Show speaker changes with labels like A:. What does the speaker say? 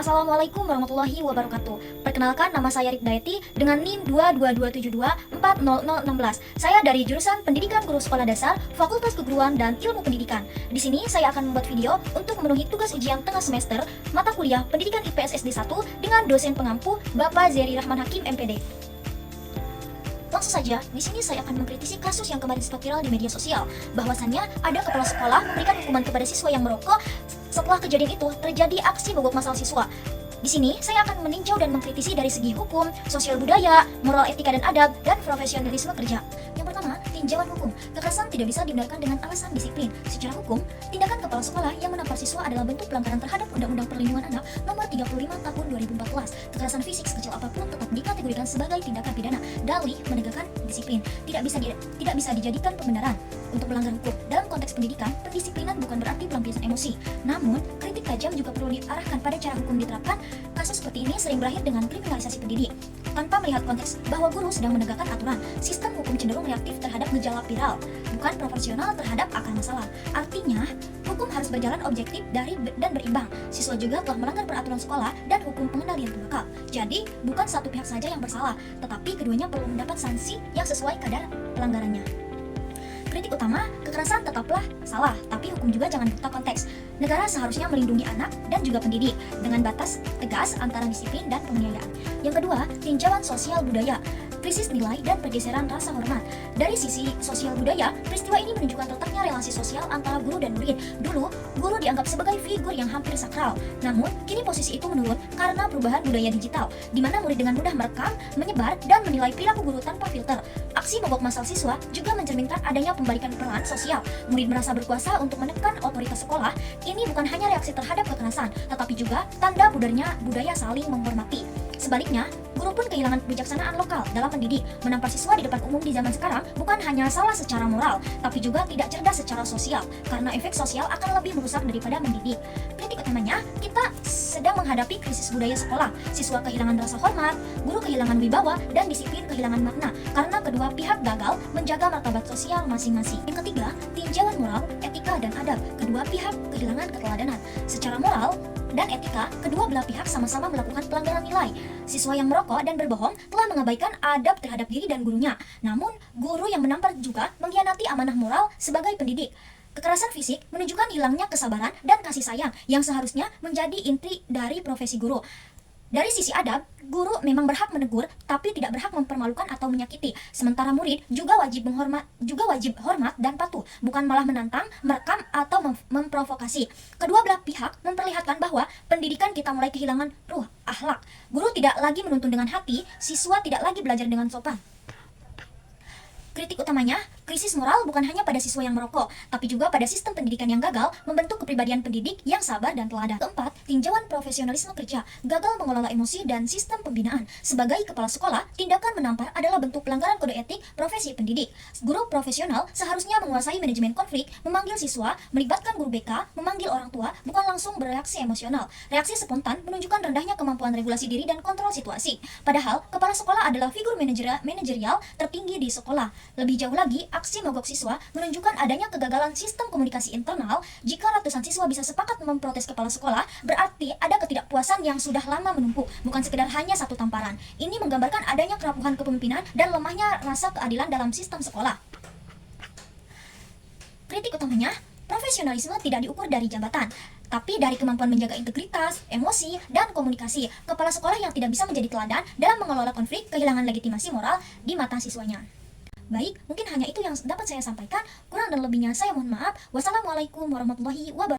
A: Assalamualaikum warahmatullahi wabarakatuh. Perkenalkan, nama saya Rifdayati dengan NIM 22272400016. Saya dari jurusan Pendidikan Guru Sekolah Dasar, Fakultas Keguruan dan Ilmu Pendidikan. Di sini saya akan membuat video untuk memenuhi tugas ujian tengah semester mata kuliah Pendidikan IPS SD 1 dengan dosen pengampu Bapak Zeri Rahman Hakim MPD. Langsung saja, di sini saya akan mengkritisi kasus yang kemarin sempat viral di media sosial, bahwasannya ada kepala sekolah memberikan hukuman kepada siswa yang merokok. Setelah kejadian itu, terjadi aksi mogok massal siswa. Di sini, saya akan meninjau dan mengkritisi dari segi hukum, sosial budaya, moral etika dan adab, dan profesionalisme kerja. Yang pertama, tinjauan hukum. Kekerasan tidak bisa dibenarkan dengan alasan disiplin. Secara hukum, tindakan kepala sekolah yang menampar siswa adalah bentuk pelanggaran terhadap Undang-Undang Perlindungan Anak Nomor 35 Tahun 2014. Kekerasan fisik sekecil apapun tetap dikategorikan sebagai tindakan pidana. Dalih menegakkan disiplin. Tidak bisa dijadikan pembenaran untuk melanggar hukum. Dalam konteks pendidikan, pendisiplinan bukan berarti pelampiasan emosi. Namun, kritik tajam juga perlu diarahkan pada cara hukum diterapkan. Kasus seperti ini sering berakhir dengan kriminalisasi pendidik. Tanpa melihat konteks bahwa guru sedang menegakkan aturan, sistem hukum cenderung reaktif terhadap gejala viral, bukan proporsional terhadap akar masalah. Artinya, hukum harus berjalan objektif dan berimbang. Siswa juga telah melanggar peraturan sekolah dan hukum pengendalian tembakau. Jadi, bukan satu pihak saja yang bersalah, tetapi keduanya perlu mendapat sanksi yang sesuai kadar pelanggarannya. Kritik utama, kekerasan tetaplah salah, tapi hukum juga jangan buta konteks. Negara seharusnya melindungi anak dan juga pendidik dengan batas tegas antara disiplin dan penganiayaan. Yang kedua, tinjauan sosial budaya, krisis nilai dan pergeseran rasa hormat. Dari sisi sosial budaya, peristiwa ini menunjukkan letaknya relasi sosial antara guru dan murid. Dulu, guru dianggap sebagai figur yang hampir sakral. Namun, kini posisi itu menurun karena perubahan budaya digital, di mana murid dengan mudah merekam, menyebar, dan menilai perilaku guru tanpa filter. Aksi mogok massal siswa juga mencerminkan adanya pembalikan peran sosial. Murid merasa berkuasa untuk menekan otoritas sekolah. Ini bukan hanya reaksi terhadap kekerasan, tetapi juga tanda budaya saling menghormati. Sebaliknya, guru pun kehilangan kebijaksanaan lokal dalam mendidik. Menampar siswa di depan umum di zaman sekarang bukan hanya salah secara moral, tapi juga tidak cerdas secara sosial, karena efek sosial akan lebih merusak daripada mendidik. Kritik utamanya, kita sedang menghadapi krisis budaya sekolah. Siswa kehilangan rasa hormat, guru kehilangan wibawa, dan disiplin kehilangan makna, karena kedua pihak gagal menjaga martabat sosial masing-masing. Yang ketiga, tinjauan moral, etika, dan adab. Kedua pihak kehilangan keteladanan. Secara moral dan etika, kedua belah pihak sama-sama melakukan pelanggaran nilai. Siswa yang merokok dan berbohong telah mengabaikan adab terhadap diri dan gurunya. Namun, guru yang menampar juga mengkhianati amanah moral sebagai pendidik. Kekerasan fisik menunjukkan hilangnya kesabaran dan kasih sayang yang seharusnya menjadi inti dari profesi guru. Dari sisi adab, guru memang berhak menegur, tapi tidak berhak mempermalukan atau menyakiti. Sementara murid juga wajib hormat dan patuh, bukan malah menantang, merekam, atau memprovokasi. Kedua belah pihak memperlihatkan bahwa pendidikan kita mulai kehilangan ruh, akhlak. Guru tidak lagi menuntun dengan hati, siswa tidak lagi belajar dengan sopan. Kritik utamanya, krisis moral bukan hanya pada siswa yang merokok, tapi juga pada sistem pendidikan yang gagal membentuk kepribadian pendidik yang sabar dan teladan. Keempat, tinjauan profesionalisme kerja, gagal mengelola emosi dan sistem pembinaan. Sebagai kepala sekolah, tindakan menampar adalah bentuk pelanggaran kode etik profesi pendidik. Guru profesional seharusnya menguasai manajemen konflik, memanggil siswa, melibatkan guru BK, memanggil orang tua, bukan langsung bereaksi emosional. Reaksi spontan menunjukkan rendahnya kemampuan regulasi diri dan kontrol situasi. Padahal, kepala sekolah adalah figur manajerial tertinggi di sekolah. Lebih jauh lagi, aksi mogok siswa menunjukkan adanya kegagalan sistem komunikasi internal. Jika ratusan siswa bisa sepakat memprotes kepala sekolah, berarti ada ketidakpuasan yang sudah lama menumpuk, bukan sekedar hanya satu tamparan. Ini menggambarkan adanya kerapuhan kepemimpinan dan lemahnya rasa keadilan dalam sistem sekolah. Kritik utamanya, profesionalisme tidak diukur dari jabatan, tapi dari kemampuan menjaga integritas, emosi, dan komunikasi. Kepala sekolah yang tidak bisa menjadi teladan dalam mengelola konflik kehilangan legitimasi moral di mata siswanya. Baik, mungkin hanya itu yang dapat saya sampaikan. Kurang dan lebihnya saya mohon maaf. Wassalamualaikum warahmatullahi wabarakatuh.